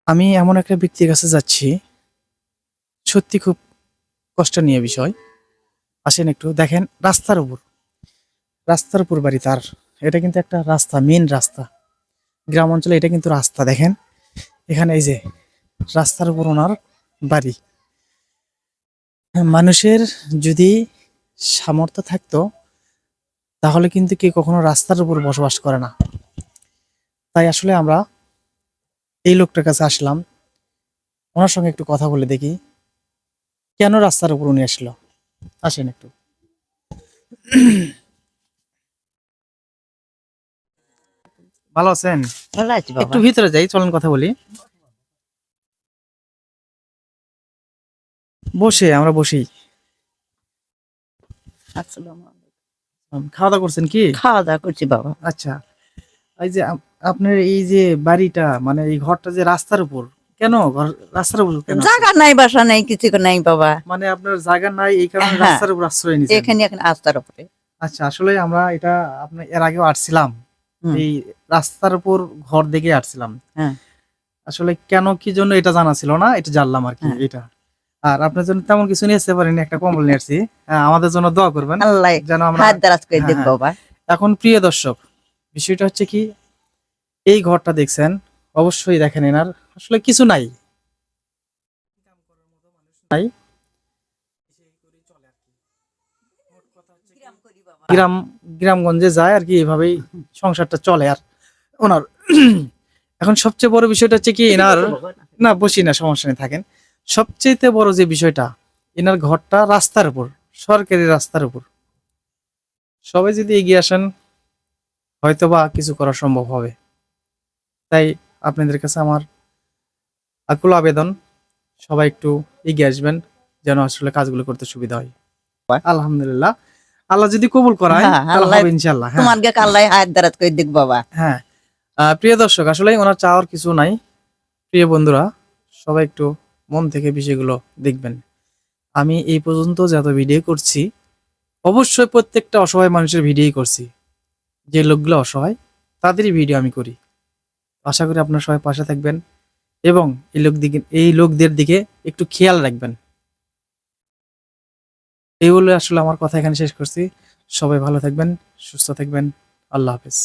আমি এমন একটা ব্যক্তির কাছে যাচ্ছি, সত্যি খুব কষ্ট নিয়ে বিষয়। আসেন একটু দেখেন, রাস্তার উপর বাড়ি তার। এটা কিন্তু একটা রাস্তা, মেন রাস্তা। গ্রাম অঞ্চলে এটা কিন্তু রাস্তা, দেখেন এখানে এই যে রাস্তার উপর ওনার বাড়ি। মানুষের যদি সামর্থ্য থাকতো তাহলে কিন্তু কেউ কখনো রাস্তার উপর বসবাস করে না। তাই আসলে আমরা এই লোকটার কাছে আসলাম, ওনার সঙ্গে একটু কথা বলে দেখি কেন রাস্তার উপর উনি আসলো। আসেন একটু। ভালো আছেন? ভালো আছি একটু বাবা। ভিতরে যাই, চলেন কথা বলি। আমরা বসি। আসসালামু আলাইকুম। খাওয়া দাওয়া করছেন কি? খাওয়া দাওয়া করছি বাবা। আচ্ছা, এই যে আপনার এই যে বাড়িটা, মানে এই ঘরটা যে রাস্তার উপর, কেন রাস্তার উপর কেন আছে? জায়গা নাই, বাসা নাই, কিছু নাই বাবা। মানে আপনার জায়গা নাই, এই কারণে হ্যাঁ, রাস্তার উপর আশ্রয় নিয়েছেন? এখানে এখন আস্তার উপরে। আচ্ছা, আসলে আমরা এটা আপনার এর আগেও আসছিলাম, হুম, এই রাস্তার উপর ঘর দেখে আসছিলাম। হ্যাঁ, আসলে কেন কি জন্য এটা জানা ছিল না, এটা জানলাম আর কি হ্যাঁ। এটা। আর আপনার জন্য তেমন কিছু নিয়ে আসতে পারিনি, একটা কম্বল নিয়ে আসছি। আমাদের জন্য দোয়া করবেন আল্লাহ যেন আমরা। হাত দারাজ করে হ্যাঁ, দেব হ্যাঁ। বাবা। এখন প্রিয় দর্শক, বিষয়টা হচ্ছে কি, এই ঘরটা দেখছেন, অবশ্যই দেখেন এনার আসলে কিছু নাই, নাই। গ্রাম গ্রামগঞ্জে যায় আর কি, এভাবেই সংসারটা চলে আর ওনার। এখন সবচেয়ে বড় বিষয়টা হচ্ছে কি এনার, না বসি না, সমস্যা নেই, থাকেন। সবচেয়ে বড় যে বিষয়টা, এনার ঘরটা রাস্তার উপর, সরকারি রাস্তার উপর। সবাই যদি এগিয়ে আসেন হয়তোবা কিছু করা সম্ভব হবে। তাই আপনাদের কাছে আমার আকুল আবেদন, সবাই একটু এগিয়ে আসবেন যেন আসলে কাজগুলো করতে সুবিধা হয়। আলহামদুলিল্লাহ, আল্লাহ যদি কবুল করায় হ্যাঁ, তাহলে আল্লাহ হবে ইনশাল্লাহ। হ্যাঁ, তোমার গে আল্লাহ হাত দারাজ করে দেব বাবা। হ্যাঁ। প্রিয় দর্শক, আসলে ওনার চাওয়ার কিছু নাই। প্রিয় বন্ধুরা, সবাই একটু মন থেকে বিষয়গুলো দেখবেন। আমি এই পর্যন্ত যত ভিডিও করছি, অবশ্যই প্রত্যেকটা অসহায় মানুষের ভিডিওই করছি। যে লোকগুলো অসহায় তাদেরই ভিডিও আমি করি। আশা করি আপনারা সবাই পাশে থাকবেন এবং এই লোকদের দিকে একটু খেয়াল রাখবেন। এই বলে আসলে আমার কথা এখানে শেষ করছি। সবাই ভালো থাকবেন, সুস্থ থাকবেন। আল্লাহ হাফেজ।